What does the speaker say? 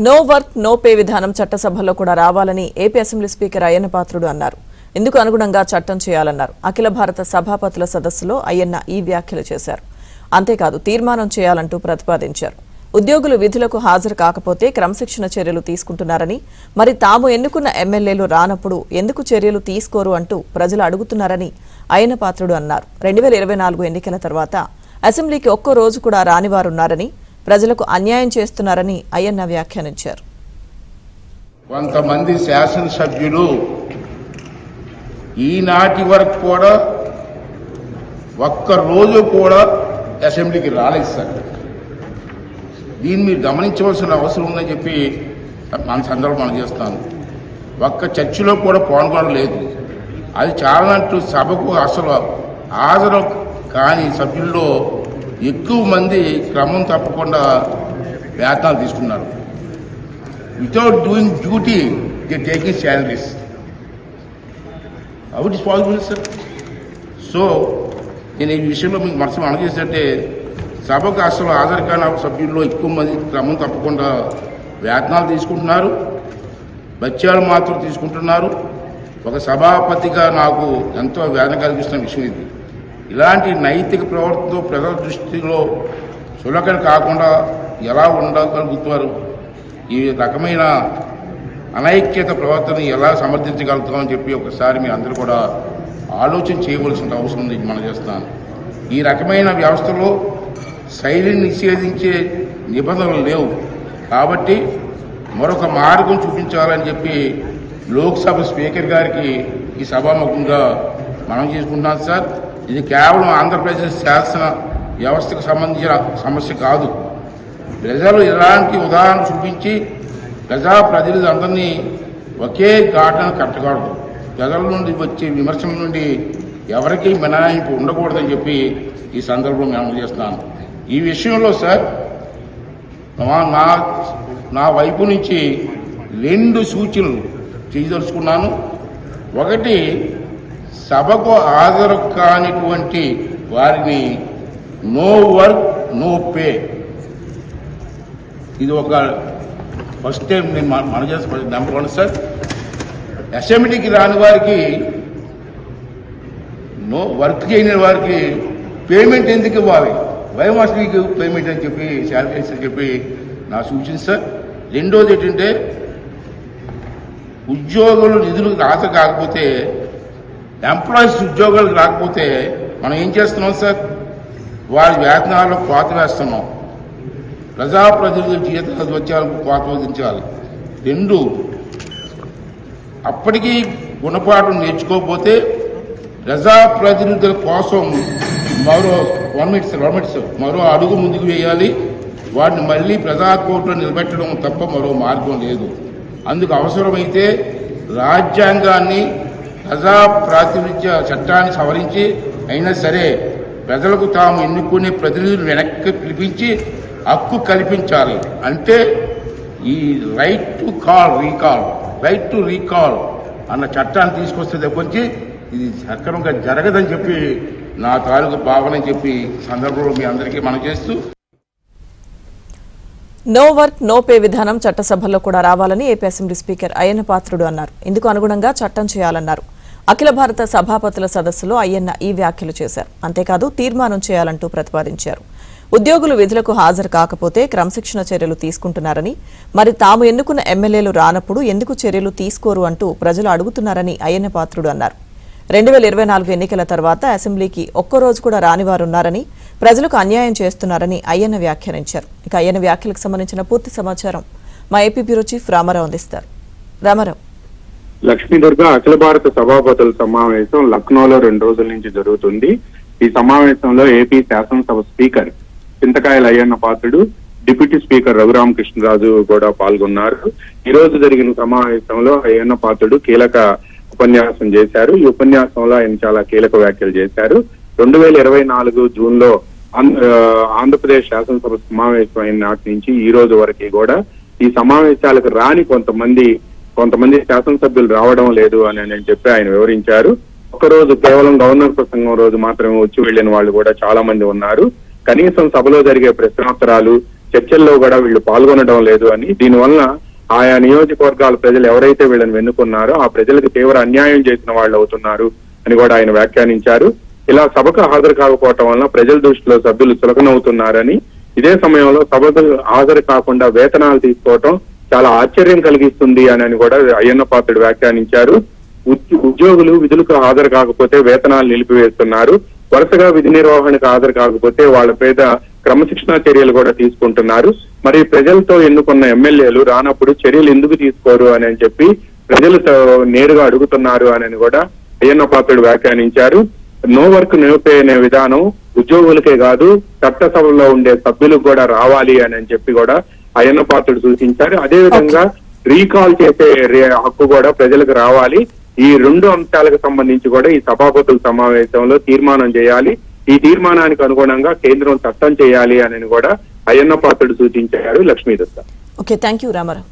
No work no pay విధానం చట్టసభలో కూడా రావాలని AP assembly speaker Ayyanna Patrudu అన్నారు. ఇందుకు అనుగుణంగా చట్టం చేయాలన్నారు. అఖిల భారత సభాపతుల సదస్సులో అయ్యన్న ఈ వ్యాఖ్యలు చేశారు. అంతేకాదు తీర్మానం చేయాలంటూ ప్రతిపాదించారు. ఉద్యోగులు విధులకు హాజరు కాకపోతే క్రమశిక్షణ చర్యలు తీసుకుంటున్నారని, మరి తాము ఎన్నుకున్న ఎమ్మెల్యేలు రానప్పుడు ఎందుకు చర్యలు తీసుకోరు అంటూ ప్రజలు అడుగుతున్నారని అయ్యన్న పాత్రుడు అన్నారు. 2024 ఎన్నికల తర్వాత అసెంబ్లీకి ఒక్కో రోజు కూడా రానివారున్నారని, ప్రజలకు అన్యాయం చేస్తున్నారని అయ్యన్న వ్యాఖ్యానించారు. కొంతమంది శాసనసభ్యులు ఈనాటి వరకు కూడా ఒక్క రోజు కూడా అసెంబ్లీకి రాలేదు సార్. దీన్ని మీరు గమనించవలసిన అవసరం ఉందని చెప్పి మన సందర్భం మనం చేస్తాను. ఒక్క చర్చలో కూడా పాల్గొనలేదు. అది చాలానంటూ సభకు అసలు హాజరు కాని సభ్యుల్లో ఎక్కువ మంది క్రమం తప్పకుండా వేతనాలు తీసుకున్నారు. Without doing duty they taking salaries. How it is possible sir? So నేను ఈ విషయంలో మీకు మనం చేసినట్టే సభకు అసలు హాజరు కాని సభ్యుల్లో ఎక్కువ మంది క్రమం తప్పకుండా వేతనాలు తీసుకుంటున్నారు, బత్యాలు మాత్రం తీసుకుంటున్నారు. ఒక సభాపతిగా నాకు ఎంతో వేదన కలిగిస్తున్న విషయం ఇది. ఇలాంటి నైతిక ప్రవర్తనతో ప్రజల దృష్టిలో చులకన కాకుండా ఎలా ఉండగలుగుతారు? ఈ రకమైన అనైక్యత ప్రవర్తన ఎలా సమర్థించగలుగుతామని చెప్పి ఒకసారి మీరు అందరూ కూడా ఆలోచన చేయవలసిన అవసరం ఉంది. మనం చేస్తున్నాను. ఈ రకమైన వ్యవస్థలో శైలిని నిషేధించే నిబంధనలు లేవు కాబట్టి మరొక మార్గం చూపించాలని చెప్పి లోక్సభ స్పీకర్ గారికి ఈ సభాముఖంగా మనం చేసుకుంటున్నాం సార్. ఇది కేవలం ఆంధ్రప్రదేశ్ శాసన వ్యవస్థకు సంబంధించిన సమస్య కాదు. ప్రజలు ఇలాంటి ఉదాహరణ చూపించి ప్రజాప్రతినిధులందరినీ ఒకే ఘాటను కట్టకూడదు. ప్రజల నుండి వచ్చే విమర్శల నుండి ఎవరికీ మినహాయింపు ఉండకూడదని చెప్పి ఈ సందర్భంలో నేను చేస్తున్నాను. ఈ విషయంలో సార్ నా వైపు నుంచి 2 సూచనలు చేయదలుచుకున్నాను. ఒకటి, సభకు హాజరు కానిటువంటి వారిని నో వర్క్ నో పే, ఇది ఒక ఫస్ట్ టైం నేను మనం చేసిన నెంబర్ 1 సార్. అసెంబ్లీకి రాని వారికి, నో వర్క్ చేయని వారికి పేమెంట్ ఎందుకు ఇవ్వాలి? వై మస్ట్ మీకు పేమెంట్ అని చెప్పి శాలరీస్ అని చెప్పి నా సూచన సార్. రెండోది ఏంటంటే, ఉద్యోగులు నిధులు రాత కాకపోతే, ఎంప్లాయీస్ ఉద్యోగాలకు రాకపోతే మనం ఏం చేస్తున్నాం సార్? వారి వేతనాల్లో కోత వేస్తున్నాం. ప్రజాప్రతినిధుల జీతాలు వచ్చేందుకు కోత విధించాలి. 2, అప్పటికీ గుణపాఠం నేర్చుకోకపోతే ప్రజాప్రతినిధుల కోసం మరో 1 minute మరో అడుగు ముందుకు వేయాలి. వాటిని మళ్ళీ ప్రజా కోర్టులో నిలబెట్టడం తప్ప మరో మార్గం లేదు. అందుకు అవసరమైతే రాజ్యాంగాన్ని, ప్రజా ప్రాతినిధ్య చట్టాన్ని సవరించి అయినా సరే ప్రజలకు తాము ఎన్నుకునే ప్రతినిధులు వెనక్కి పిలిపించి హక్కు కల్పించాలి. అంటే ఈ రైట్ టు రీకాల్ అన్న చట్టాన్ని తీసుకొస్తే తప్పించి ఇది సక్రమంగా జరగదని చెప్పి నా తాలూకు భావన చెప్పి సందర్భంలో మీ అందరికీ మనం చేస్తూ, నో వర్క్ నో పే విధానం చట్టసభలో కూడా రావాలని AP assembly speaker Ayyanna Patrudu అన్నారు. ఇందుకు అనుగుణంగా చట్టం చేయాలన్నారు. అఖిల భారత సభాపతుల సదస్సులో అయ్యన్న ఈ వ్యాఖ్యలు చేశారు. అంతేకాదు తీర్మానం చేయాలంటూ ప్రతిపాదించారు. ఉద్యోగులు విధులకు హాజరు కాకపోతే క్రమశిక్షణ చర్యలు తీసుకుంటున్నారని, మరి తాము ఎన్నుకున్న ఎమ్మెల్యేలు రానప్పుడు ఎందుకు చర్యలు తీసుకోరు అంటూ ప్రజలు అడుగుతున్నారని అయ్యన్న పాత్రుడు అన్నారు. 2024 ఎన్నికల తర్వాత అసెంబ్లీకి ఒక్కో రోజు కూడా రానివారున్నారని, ప్రజలకు అన్యాయం చేస్తున్నారని అయ్యన్న వ్యాఖ్యానించారు. ఇక అయ్యన్న వ్యాఖ్యలకు సంబంధించిన పూర్తి సమాచారం మా ఏపీ బ్యూరో చీఫ్ రామారావు అందిస్తారు. రామారావు. లక్ష్మీదుర్గ అఖిల భారత సభాపతుల సమావేశం లక్నోలో 2 రోజుల నుంచి జరుగుతుంది. ఈ సమావేశంలో ఏపీ శాసనసభ స్పీకర్ చింతకాయల అయ్యన్న పాత్రుడు, డిప్యూటీ స్పీకర్ రఘురామకృష్ణరాజు కూడా పాల్గొన్నారు. ఈ రోజు జరిగిన సమావేశంలో అయ్యన్న పాత్రుడు కీలక ఉపన్యాసం చేశారు. ఈ ఉపన్యాసంలో ఆయన చాలా కీలక వ్యాఖ్యలు చేశారు. 2024 జూన్లో ఆంధ్రప్రదేశ్ శాసనసభ సమావేశం అయిన నాటి నుంచి ఈ రోజు వరకు కూడా ఈ సమావేశాలకు రాని కొంతమంది శాసనసభ్యులు రావడం లేదు అని చెప్పి ఆయన వివరించారు. ఒకరోజు కేవలం గవర్నర్ ప్రసంగం రోజు మాత్రమే వచ్చి వెళ్లిన వాళ్ళు కూడా చాలా మంది ఉన్నారు. కనీసం సభలో జరిగే ప్రశ్నోత్తరాలు, చర్చల్లో కూడా వీళ్ళు పాల్గొనడం లేదు అని, దీనివల్ల ఆయా నియోజకవర్గాల ప్రజలు ఎవరైతే వీళ్ళని వెన్నుకున్నారో ఆ ప్రజలకు తీవ్ర అన్యాయం చేసిన వాళ్ళు అవుతున్నారు అని కూడా ఆయన వ్యాఖ్యానించారు. ఇలా సభకు హాజరు కాకపోవటం వల్ల ప్రజల దృష్టిలో సభ్యులు చులకనవుతున్నారని, ఇదే సమయంలో సభకు హాజరు కాకుండా వేతనాలు తీసుకోవటం చాలా ఆశ్చర్యం కలిగిస్తుంది అని కూడా అయ్యన్న పాత్రుడు వ్యాఖ్యానించారు. ఉద్యోగులు విధులకు హాజరు కాకపోతే వేతనాలు నిలిపివేస్తున్నారు, వరుసగా విధి నిర్వహణకు హాజరు కాకపోతే వాళ్ళ మీద క్రమశిక్షణా చర్యలు కూడా తీసుకుంటున్నారు. మరి ప్రజలతో ఎన్నుకున్న ఎమ్మెల్యేలు రానప్పుడు చర్యలు ఎందుకు తీసుకోరు అని చెప్పి ప్రజలు నేరుగా అడుగుతున్నారు అని కూడా అయ్యన్న పాత్రుడు వ్యాఖ్యానించారు. నో వర్క్ నో పే అనే విధానం ఉద్యోగులకే కాదు చట్టసభలో ఉండే సభ్యులకు కూడా రావాలి అని చెప్పి కూడా అయ్యన్న పాత్రుడు సూచించారు. అదే విధంగా రీకాల్ చేసే హక్కు కూడా ప్రజలకు రావాలి. ఈ రెండు అంశాలకు సంబంధించి కూడా ఈ సభాపతుల సమావేశంలో తీర్మానం చేయాలి. ఈ తీర్మానానికి అనుగుణంగా కేంద్రం చట్టం చేయాలి అని కూడా అయ్యన్న పాత్రుడు సూచించారు. Lakshmidatta. Okay, thank you Ramarao.